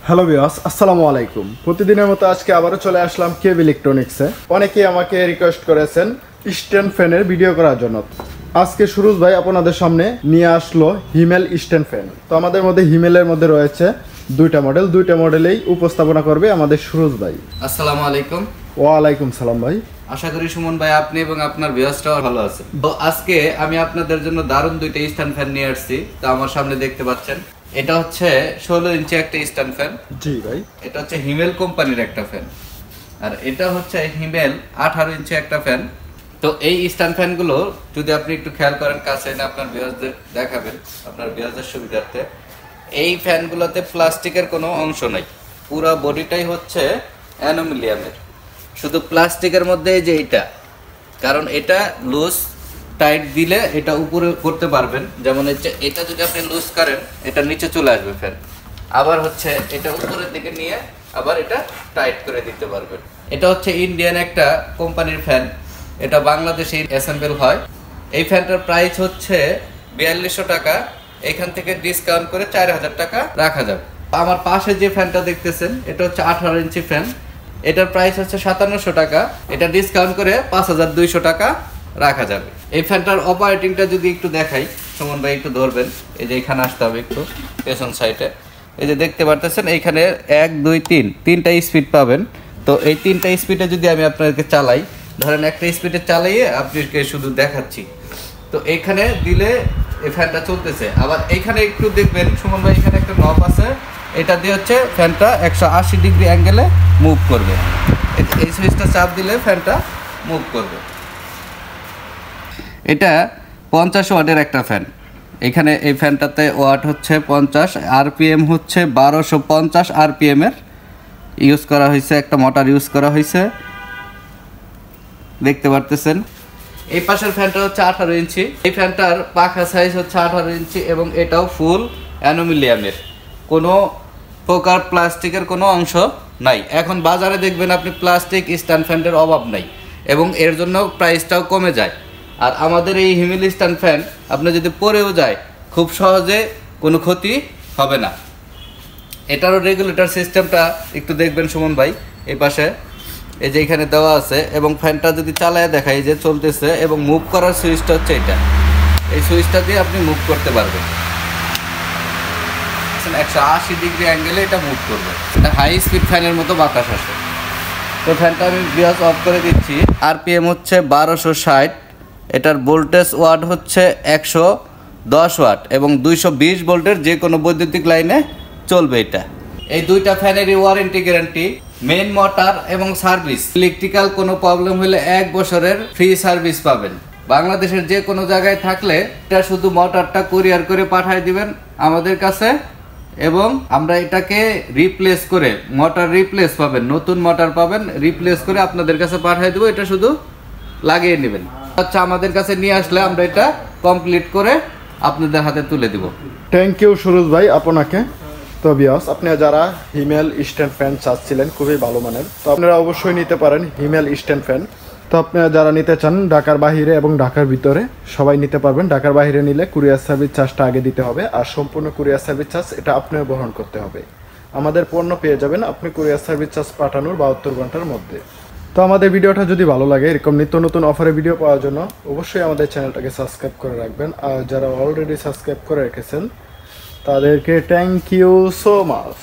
Hello viewers, আসসালামু আলাইকুম। প্রতিদিনের মতো আজকে আবারও চলে আসলাম কেভ ইলেকট্রনিক্সে। অনেকেই আমাকে রিকোয়েস্ট করেছেন স্ট্যান্ড ফ্যানের ভিডিও করার জন্য। আজকে সুরজ ভাই আপনাদের সামনে নিয়ে আসলো হিমেল স্ট্যান্ড ফ্যান। তো আমাদের মধ্যে হিমেলের মধ্যে রয়েছে দুইটা মডেলেই উপস্থাপনা করবে আমাদের সুরজ ভাই। আসসালামু আলাইকুম। ওয়ালাইকুম সালাম ভাই। আশা করি সুমন ভাই আপনি এবং আপনার ভিউয়ার্সরাও ভালো আছেন। তো আজকে আমি আপনাদের জন্য দারুণ দুইটা স্ট্যান্ড ফ্যান নিয়ে আসছি। তো আমার সামনে দেখতে পাচ্ছেন, এটা হচ্ছে 16 ইঞ্চি একটা স্ট্যান্ড ফ্যান। জি ভাই। এটা হচ্ছে হিমেল কোম্পানির একটা ফ্যান, আর এটা হচ্ছে হিমেল 18 ইঞ্চি একটা ফ্যান। তো এই স্ট্যান্ড ফ্যানগুলো যদি আপনি একটু খেয়াল করেন, কাছে এনে আপনার ভিউয়ার্সদের দেখাবেন, আপনার ভিউয়ার্সদের সুবিধার্থে। এই ফ্যানগুলোতে প্লাস্টিকের কোনো অংশ নাই, পুরো বডিটাই হচ্ছে অ্যালুমিনিয়ামের। শুধু প্লাস্টিকের মধ্যে যে এটা, কারণ এটা লুজ টাইট দিলে এটা উপরে করতে পারবেন। যেমন এটা যদি আপনি লুজ করেন, এটা নিচে চলে আসবে ফ্যান। আবার হচ্ছে এটা উপরের দিকে নিয়ে আবার এটা টাইট করে দিতে পারবেন। এটা হচ্ছে ইন্ডিয়ান একটা কোম্পানির ফ্যান, এটা বাংলাদেশে অ্যাসেম্বল হয়। এই ফ্যানটার প্রাইস হচ্ছে 4200 টাকা। এখান থেকে ডিসকাউন্ট করে 4000 টাকা রাখা যাবে। আমার পাশে যে ফ্যানটা দেখতেছেন, এটা হচ্ছে 18 ইঞ্চি ফ্যান। এটার প্রাইস হচ্ছে 5700 টাকা। এটা ডিসকাউন্ট করে 5200 টাকা রাখা যাবে। এই ফ্যানটার অপারেটিংটা যদি একটু দেখাই, সুমন ভাই একটু ধরবেন। এই যে এখানে আসতে হবে একটু পেছন সাইডে। এই যে দেখতে পারতেছেন, এইখানে 1 2 3 তিনটা স্পিড পাবেন। তো এই তিনটা স্পিডে যদি আমি আপনাদেরকে চালাই, ধরেন একটা স্পিডে চালাইয়ে আপনাকে শুধু দেখাচ্ছি। তো এইখানে দিলে এই ফ্যানটা চলতেছে। আবার এইখানে একটু দেখবেন সুমন ভাই, এখানে একটা নব আছে, এটা দিয়ে হচ্ছে ফ্যানটা 180 ডিগ্রি অ্যাঙ্গেলে মুভ করবে। এই সুইচটা চাপ দিলে ফ্যানটা মুভ করবে। এটা 50 ওয়াটের একটা ফ্যান। এখানে এই ফ্যানটাতে ওয়াট হচ্ছে 50, আরপিএম হচ্ছে 1250 আরপিএমের ইউজ করা হয়েছে, একটা মোটর ইউজ করা হয়েছে, দেখতে পারতেছেন। এই পাশের ফ্যানটা হচ্ছে 18 ইঞ্চি। এই ফ্যানটার পাখা সাইজ হচ্ছে 18 ইঞ্চি এবং এটাও ফুল অ্যালুমিনিয়ামের, কোনো প্রকার প্লাস্টিকের কোনো অংশ নাই। এখন বাজারে দেখবেন আপনি প্লাস্টিক স্ট্যান্ড ফ্যানের অভাব নাই, এবং এর জন্য প্রাইসটাও কমে যায়। আর আমাদের এই হিমেল স্ট্যান্ড ফ্যান আপনি যদি পরেও যায়, খুব সহজে কোনো ক্ষতি হবে না। এটারও রেগুলেটর সিস্টেমটা একটু দেখবেন সুমন ভাই, এই পাশে এই যে এখানে দেওয়া আছে। এবং ফ্যানটা যদি চালায় দেখাই যে চলতেছে, এবং মুভ করার সুইচটা হচ্ছে এটা। এই সুইচটা দিয়ে আপনি মুভ করতে পারবেন, 180 ডিগ্রি অ্যাঙ্গেলে এটা মুভ করবে। এটা হাই স্পিড ফ্যানের মতো বাতাস আসে। তো ফ্যানটা আমি বিয়াস অফ করে দিচ্ছি। আরপিএম হচ্ছে 1260। এটার ভোল্টেজ ওয়াট হচ্ছে 110 ওয়াট এবং 220 ভোল্টের যে কোনো বৈদ্যুতিক লাইনে চলবে এটা। এই দুইটা ফ্যানেরই ওয়ারেন্টি গ্যারান্টি, মেইন মোটর এবং সার্ভিস। ইলেকট্রিক্যাল কোনো প্রবলেম হলে 1 বছরের ফ্রি সার্ভিস পাবেন। বাংলাদেশের যে কোনো জায়গায় থাকলে এটা শুধু মোটরটা কুরিয়ার করে পাঠিয়ে দিবেন আমাদের কাছে, এবং আমরা এটাকে রিপ্লেস করে, মোটর রিপ্লেস পাবেন, নতুন মোটর পাবেন, রিপ্লেস করে আপনাদের কাছে পাঠিয়ে দেবো। এটা শুধু লাগিয়ে নেবেন। আচ্ছা, আমাদের কাছে নিয়ে আসলে আমরা এটা কমপ্লিট করে আপনাদের হাতে তুলে দিব। থ্যাংক ইউ সুরজ ভাই আপনাকে। তো ভিউয়ার্স, আপনারা যারা হিমেল স্ট্যান্ড ফ্যান চাচ্ছিলেন খুবই ভালো মানের, তো আপনারা অবশ্যই নিতে পারেন হিমেল স্ট্যান্ড ফ্যান। তো আপনারা যারা নিতে চান ঢাকার বাইরে এবং ঢাকার ভিতরে সবাই নিতে পারবেন। ঢাকার বাইরে নিলে কুরিয়ার সার্ভিস চার্জটা আগে দিতে হবে, আর সম্পূর্ণ কুরিয়ার সার্ভিস চার্জ এটা আপনার বহন করতে হবে। আমাদের পণ্য পেয়ে যাবেন আপনি কুরিয়ার সার্ভিস চার্জ পাঠানোর 72 ঘন্টার মধ্যে। তো আমাদের ভিডিওটা যদি ভালো লাগে, এরকম নিত্য নতুন অফারে ভিডিও পাওয়ার জন্য অবশ্যই আমাদের চ্যানেলটাকে সাবস্ক্রাইব করে রাখবেন। আর যারা অলরেডি সাবস্ক্রাইব করে রেখেছেন তাদেরকে থ্যাংক ইউ সো মাচ।